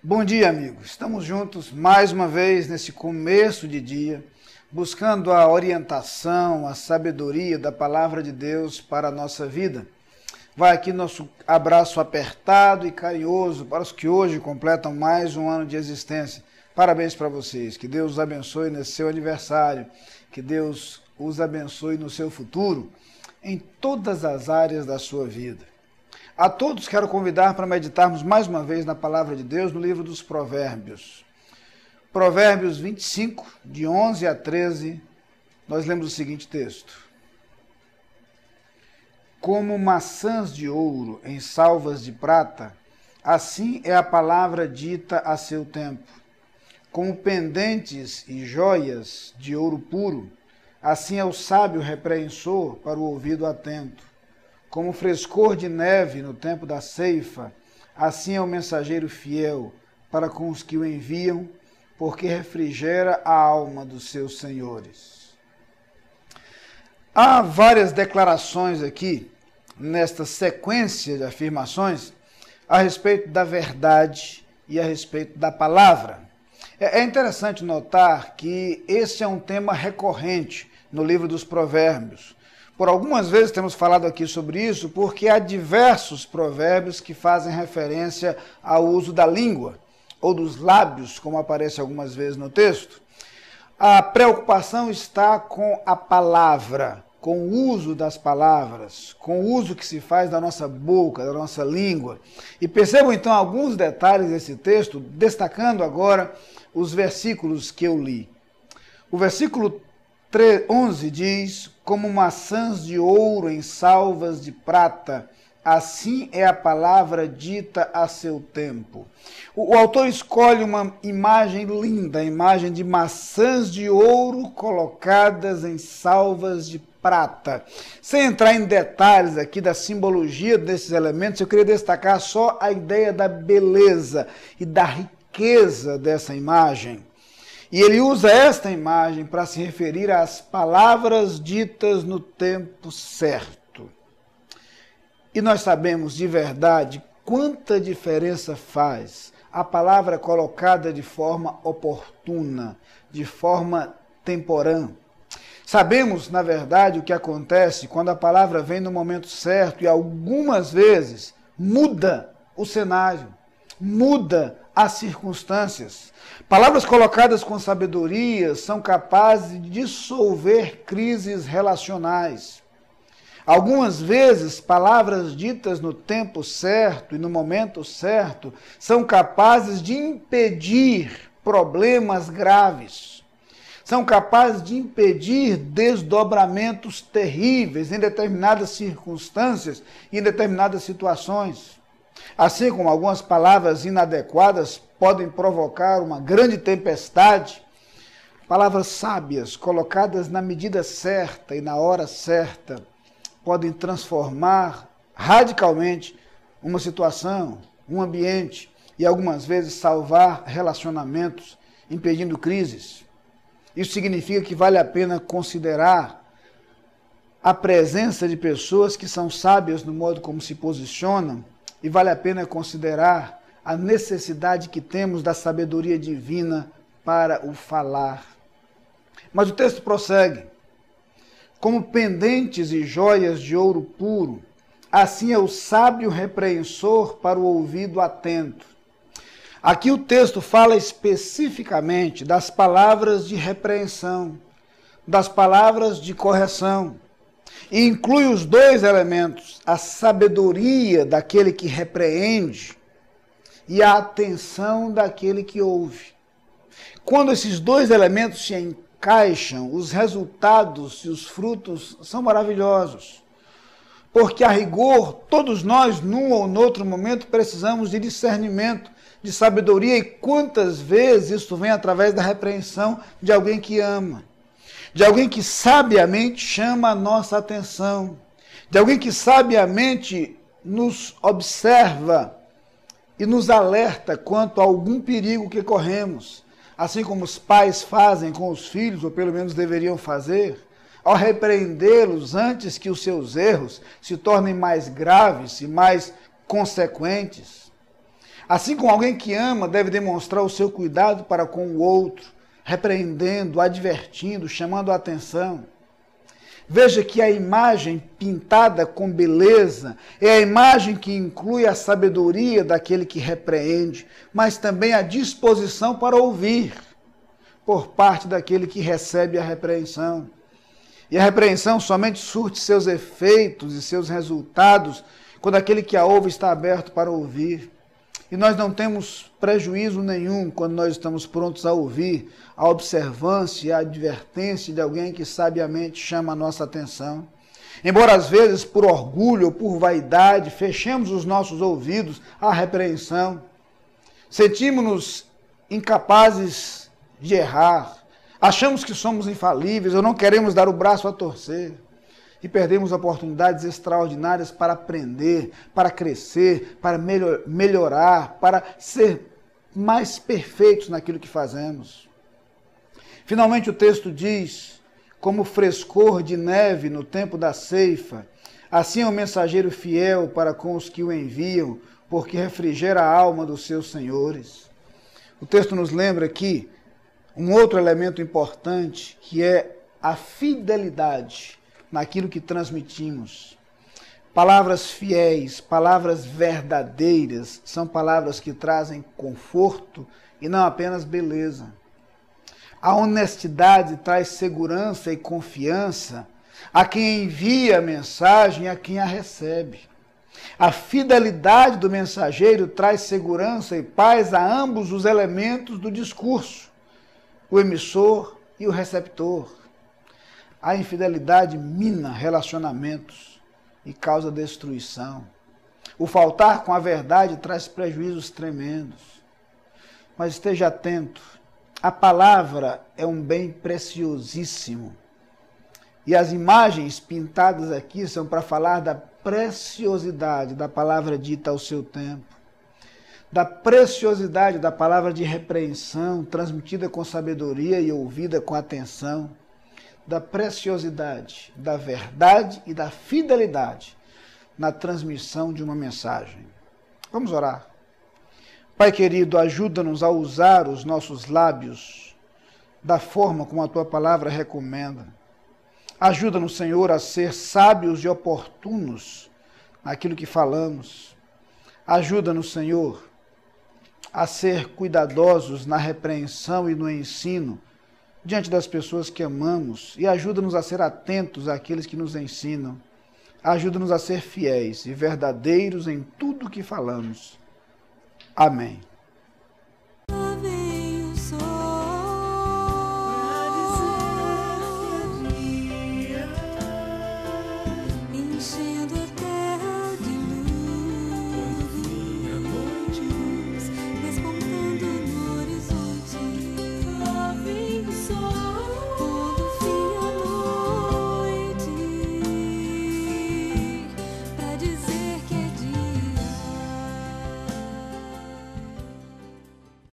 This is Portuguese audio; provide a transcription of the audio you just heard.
Bom dia, amigos. Estamos juntos mais uma vez nesse começo de dia, buscando a orientação, a sabedoria da Palavra de Deus para a nossa vida. Vai aqui nosso abraço apertado e carinhoso para os que hoje completam mais um ano de existência. Parabéns para vocês. Que Deus os abençoe nesse seu aniversário. Que Deus os abençoe no seu futuro, em todas as áreas da sua vida. A todos quero convidar para meditarmos mais uma vez na Palavra de Deus no livro dos Provérbios. Provérbios 25, de 11 a 13, nós lemos o seguinte texto. Como maçãs de ouro em salvas de prata, assim é a palavra dita a seu tempo. Como pendentes e joias de ouro puro, assim é o sábio repreensor para o ouvido atento. Como frescor de neve no tempo da ceifa, assim é o mensageiro fiel para com os que o enviam, porque refrigera a alma dos seus senhores. Há várias declarações aqui, nesta sequência de afirmações, a respeito da verdade e a respeito da palavra. É interessante notar que esse é um tema recorrente no livro dos Provérbios. Por algumas vezes temos falado aqui sobre isso, porque há diversos provérbios que fazem referência ao uso da língua, ou dos lábios, como aparece algumas vezes no texto. A preocupação está com a palavra, com o uso das palavras, com o uso que se faz da nossa boca, da nossa língua. E percebam então alguns detalhes desse texto, destacando agora os versículos que eu li. O versículo 11 diz, como maçãs de ouro em salvas de prata, assim é a palavra dita a seu tempo. O autor escolhe uma imagem linda, a imagem de maçãs de ouro colocadas em salvas de prata. Sem entrar em detalhes aqui da simbologia desses elementos, eu queria destacar só a ideia da beleza e da riqueza dessa imagem. E ele usa esta imagem para se referir às palavras ditas no tempo certo. E nós sabemos de verdade quanta diferença faz a palavra colocada de forma oportuna, de forma temporã. Sabemos, na verdade, o que acontece quando a palavra vem no momento certo e algumas vezes muda o cenário, muda as circunstâncias. Palavras colocadas com sabedoria são capazes de dissolver crises relacionais. Algumas vezes, palavras ditas no tempo certo e no momento certo são capazes de impedir problemas graves. São capazes de impedir desdobramentos terríveis em determinadas circunstâncias e em determinadas situações. Assim como algumas palavras inadequadas podem provocar uma grande tempestade, palavras sábias colocadas na medida certa e na hora certa podem transformar radicalmente uma situação, um ambiente e algumas vezes salvar relacionamentos, impedindo crises. Isso significa que vale a pena considerar a presença de pessoas que são sábias no modo como se posicionam e vale a pena considerar a necessidade que temos da sabedoria divina para o falar. Mas o texto prossegue. Como pendentes e joias de ouro puro, assim é o sábio repreensor para o ouvido atento. Aqui o texto fala especificamente das palavras de repreensão, das palavras de correção, e inclui os dois elementos, a sabedoria daquele que repreende e a atenção daquele que ouve. Quando esses dois elementos se encaixam, os resultados e os frutos são maravilhosos. Porque, a rigor, todos nós, num ou noutro momento, precisamos de discernimento, de sabedoria, e quantas vezes isso vem através da repreensão de alguém que ama, de alguém que sabiamente chama a nossa atenção, de alguém que sabiamente nos observa e nos alerta quanto a algum perigo que corremos, assim como os pais fazem com os filhos, ou pelo menos deveriam fazer, ao repreendê-los antes que os seus erros se tornem mais graves e mais consequentes. Assim como alguém que ama deve demonstrar o seu cuidado para com o outro, repreendendo, advertindo, chamando a atenção. Veja que a imagem pintada com beleza é a imagem que inclui a sabedoria daquele que repreende, mas também a disposição para ouvir por parte daquele que recebe a repreensão. E a repreensão somente surte seus efeitos e seus resultados quando aquele que a ouve está aberto para ouvir. E nós não temos prejuízo nenhum quando nós estamos prontos a ouvir a observância e a advertência de alguém que sabiamente chama a nossa atenção. Embora às vezes por orgulho ou por vaidade fechemos os nossos ouvidos à repreensão, sentimos-nos incapazes de errar, achamos que somos infalíveis ou não queremos dar o braço a torcer. E perdemos oportunidades extraordinárias para aprender, para crescer, para melhorar, para ser mais perfeitos naquilo que fazemos. Finalmente o texto diz, como frescor de neve no tempo da ceifa, assim é o mensageiro fiel para com os que o enviam, porque refrigera a alma dos seus senhores. O texto nos lembra aqui um outro elemento importante, que é a fidelidade naquilo que transmitimos. Palavras fiéis, palavras verdadeiras, são palavras que trazem conforto e não apenas beleza. A honestidade traz segurança e confiança a quem envia a mensagem e a quem a recebe. A fidelidade do mensageiro traz segurança e paz a ambos os elementos do discurso, o emissor e o receptor. A infidelidade mina relacionamentos e causa destruição. O faltar com a verdade traz prejuízos tremendos. Mas esteja atento, a palavra é um bem preciosíssimo. E as imagens pintadas aqui são para falar da preciosidade da palavra dita ao seu tempo, da preciosidade da palavra de repreensão, transmitida com sabedoria e ouvida com atenção, da preciosidade, da verdade e da fidelidade na transmissão de uma mensagem. Vamos orar. Pai querido, ajuda-nos a usar os nossos lábios da forma como a Tua palavra recomenda. Ajuda-nos, Senhor, a ser sábios e oportunos naquilo que falamos. Ajuda-nos, Senhor, a ser cuidadosos na repreensão e no ensino diante das pessoas que amamos, e ajuda-nos a ser atentos àqueles que nos ensinam. Ajuda-nos a ser fiéis e verdadeiros em tudo o que falamos. Amém.